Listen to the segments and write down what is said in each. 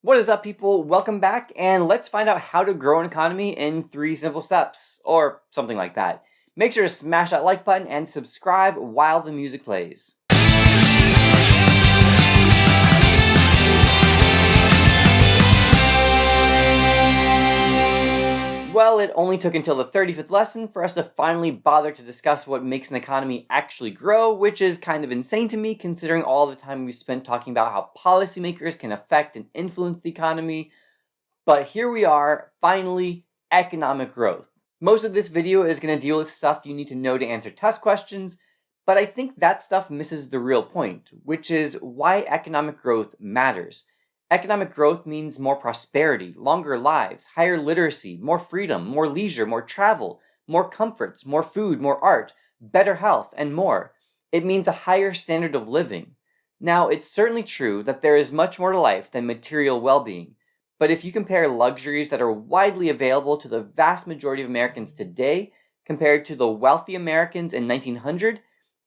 What is up, people? Welcome back, and let's find out how to grow an economy in 3 simple steps, or something like that. Make sure to smash that like button and subscribe while the music plays. Well, it only took until the 35th lesson for us to finally bother to discuss what makes an economy actually grow, which is kind of insane to me considering all the time we spent talking about how policymakers can affect and influence the economy. But here we are, finally, economic growth. Most of this video is going to deal with stuff you need to know to answer test questions, but I think that stuff misses the real point, which is why economic growth matters. Economic growth means more prosperity, longer lives, higher literacy, more freedom, more leisure, more travel, more comforts, more food, more art, better health, and more. It means a higher standard of living. Now, it's certainly true that there is much more to life than material well-being, but if you compare luxuries that are widely available to the vast majority of Americans today compared to the wealthy Americans in 1900,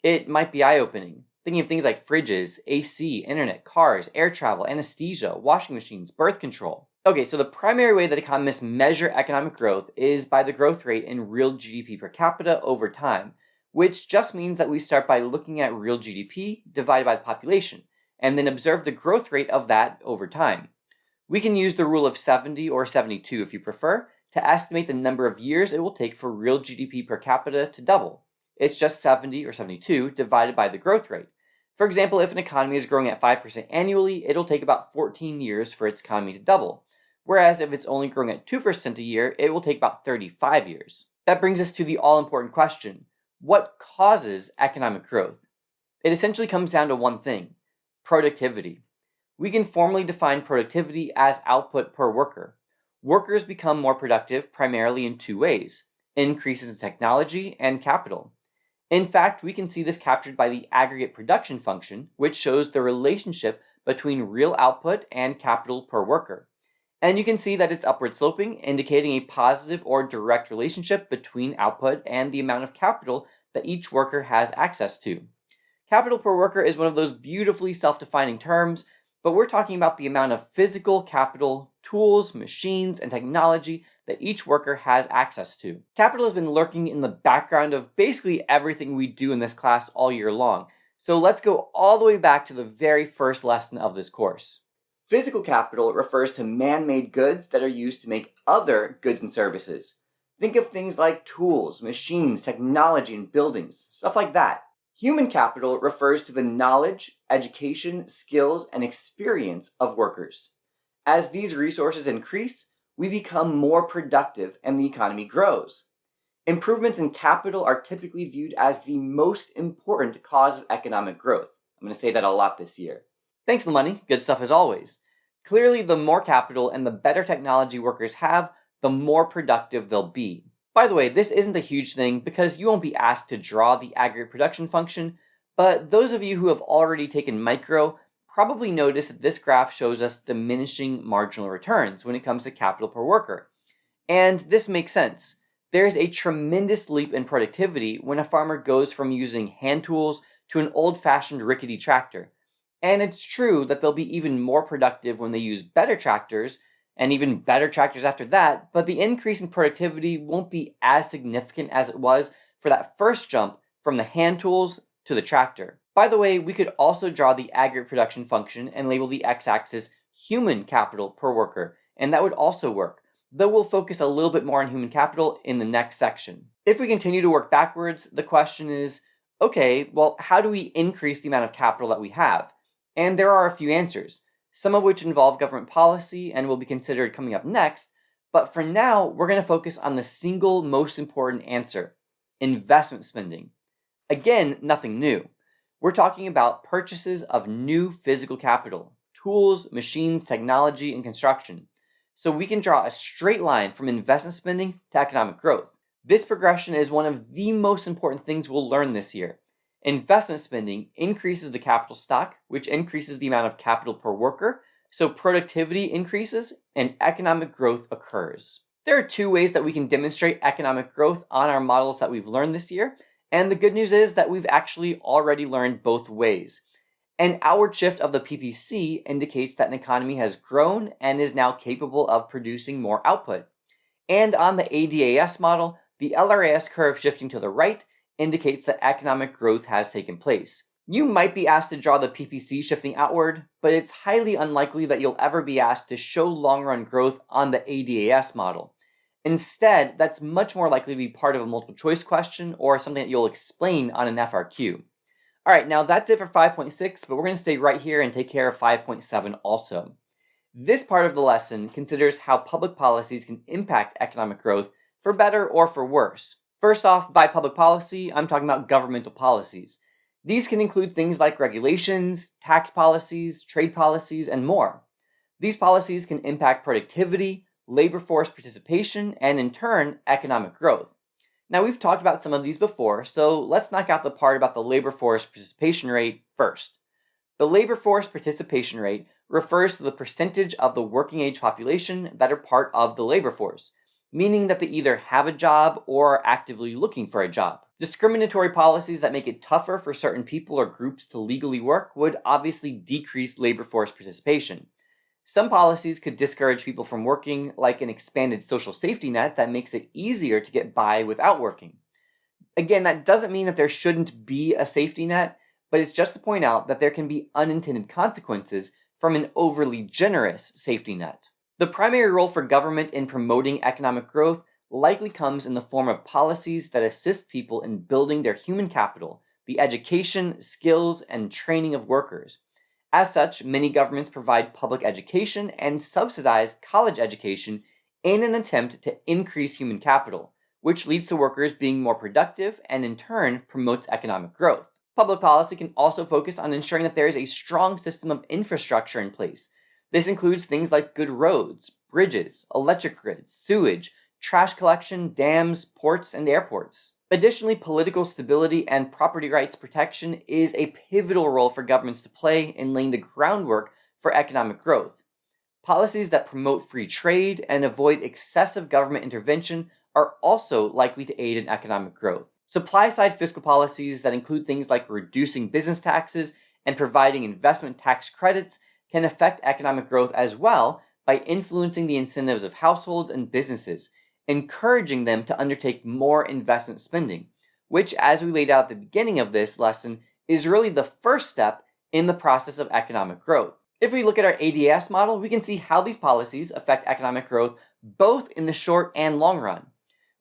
it might be eye-opening. Thinking of things like fridges, AC, internet, cars, air travel, anesthesia, washing machines, birth control. Okay, so the primary way that economists measure economic growth is by the growth rate in real GDP per capita over time, which just means that we start by looking at real GDP divided by the population, and then observe the growth rate of that over time. We can use the rule of 70 or 72 if you prefer to estimate the number of years it will take for real GDP per capita to double. It's just 70 or 72 divided by the growth rate. For example, if an economy is growing at 5% annually, it'll take about 14 years for its economy to double. Whereas if it's only growing at 2% a year, it will take about 35 years. That brings us to the all-important question: what causes economic growth? It essentially comes down to one thing: productivity. We can formally define productivity as output per worker. Workers become more productive primarily in two ways: increases in technology and capital. In fact, we can see this captured by the aggregate production function, which shows the relationship between real output and capital per worker. And you can see that it's upward sloping, indicating a positive or direct relationship between output and the amount of capital that each worker has access to. Capital per worker is one of those beautifully self-defining terms, but we're talking about the amount of physical capital, tools, machines, and technology that each worker has access to. Capital has been lurking in the background of basically everything we do in this class all year long, so let's go all the way back to the very first lesson of this course. Physical capital refers to man-made goods that are used to make other goods and services. Think of things like tools, machines, technology, and buildings, stuff like that. Human capital refers to the knowledge, education, skills, and experience of workers. As these resources increase, we become more productive and the economy grows. Improvements in capital are typically viewed as the most important cause of economic growth. I'm going to say that a lot this year. Thanks, Money. Good stuff as always. Clearly, the more capital and the better technology workers have, the more productive they'll be. By the way, this isn't a huge thing because you won't be asked to draw the aggregate production function, but those of you who have already taken micro probably notice that this graph shows us diminishing marginal returns when it comes to capital per worker. And this makes sense. There's a tremendous leap in productivity when a farmer goes from using hand tools to an old-fashioned rickety tractor. And it's true that they'll be even more productive when they use better tractors, and even better tractors after that, but the increase in productivity won't be as significant as it was for that first jump from the hand tools to the tractor. By the way, we could also draw the aggregate production function and label the x-axis human capital per worker, and that would also work, though we'll focus a little bit more on human capital in the next section. If we continue to work backwards, the question is, okay, well, how do we increase the amount of capital that we have? And there are a few answers, some of which involve government policy and will be considered coming up next, but for now, we're going to focus on the single most important answer: investment spending. Again, nothing new. We're talking about purchases of new physical capital, tools, machines, technology, and construction. So we can draw a straight line from investment spending to economic growth. This progression is one of the most important things we'll learn this year. Investment spending increases the capital stock, which increases the amount of capital per worker, so productivity increases and economic growth occurs. There are two ways that we can demonstrate economic growth on our models that we've learned this year, and the good news is that we've actually already learned both ways. An outward shift of the PPC indicates that an economy has grown and is now capable of producing more output. And on the ADAS model, the LRAS curve shifting to the right indicates that economic growth has taken place. You might be asked to draw the PPC shifting outward, but it's highly unlikely that you'll ever be asked to show long-run growth on the ADAS model. Instead, that's much more likely to be part of a multiple choice question or something that you'll explain on an FRQ. Alright, now that's it for 5.6, but we're going to stay right here and take care of 5.7 also. This part of the lesson considers how public policies can impact economic growth for better or for worse. First off, by public policy, I'm talking about governmental policies. These can include things like regulations, tax policies, trade policies, and more. These policies can impact productivity, labor force participation, and in turn, economic growth. Now, we've talked about some of these before, so let's knock out the part about the labor force participation rate first. The labor force participation rate refers to the percentage of the working age population that are part of the labor force, meaning that they either have a job or are actively looking for a job. Discriminatory policies that make it tougher for certain people or groups to legally work would obviously decrease labor force participation. Some policies could discourage people from working, like an expanded social safety net that makes it easier to get by without working. Again, that doesn't mean that there shouldn't be a safety net, but it's just to point out that there can be unintended consequences from an overly generous safety net. The primary role for government in promoting economic growth likely comes in the form of policies that assist people in building their human capital, the education, skills, and training of workers. As such, many governments provide public education and subsidize college education in an attempt to increase human capital, which leads to workers being more productive and in turn promotes economic growth. Public policy can also focus on ensuring that there is a strong system of infrastructure in place. This includes things like good roads, bridges, electric grids, sewage, trash collection, dams, ports, and airports. Additionally, political stability and property rights protection is a pivotal role for governments to play in laying the groundwork for economic growth. Policies that promote free trade and avoid excessive government intervention are also likely to aid in economic growth. Supply-side fiscal policies that include things like reducing business taxes and providing investment tax credits can affect economic growth as well by influencing the incentives of households and businesses, encouraging them to undertake more investment spending, which, as we laid out at the beginning of this lesson, is really the first step in the process of economic growth. If we look at our ADS model, we can see how these policies affect economic growth both in the short and long run.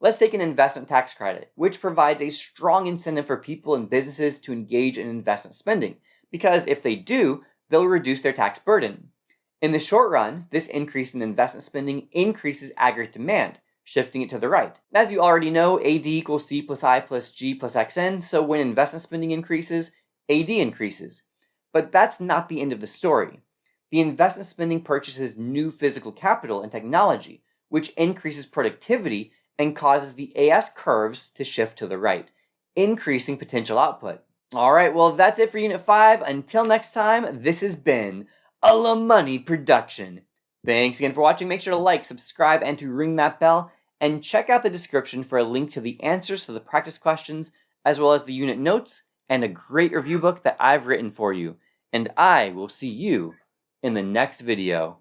Let's take an investment tax credit, which provides a strong incentive for people and businesses to engage in investment spending, because if they do, they'll reduce their tax burden. In the short run, this increase in investment spending increases aggregate demand, shifting it to the right. As you already know, AD equals C plus I plus G plus XN, so when investment spending increases, AD increases. But that's not the end of the story. The investment spending purchases new physical capital and technology, which increases productivity and causes the AS curves to shift to the right, increasing potential output. Alright, well that's it for Unit 5. Until next time, this has been a La Money production. Thanks again for watching. Make sure to like, subscribe, and to ring that bell. And check out the description for a link to the answers to the practice questions, as well as the unit notes and a great review book that I've written for you. And I will see you in the next video.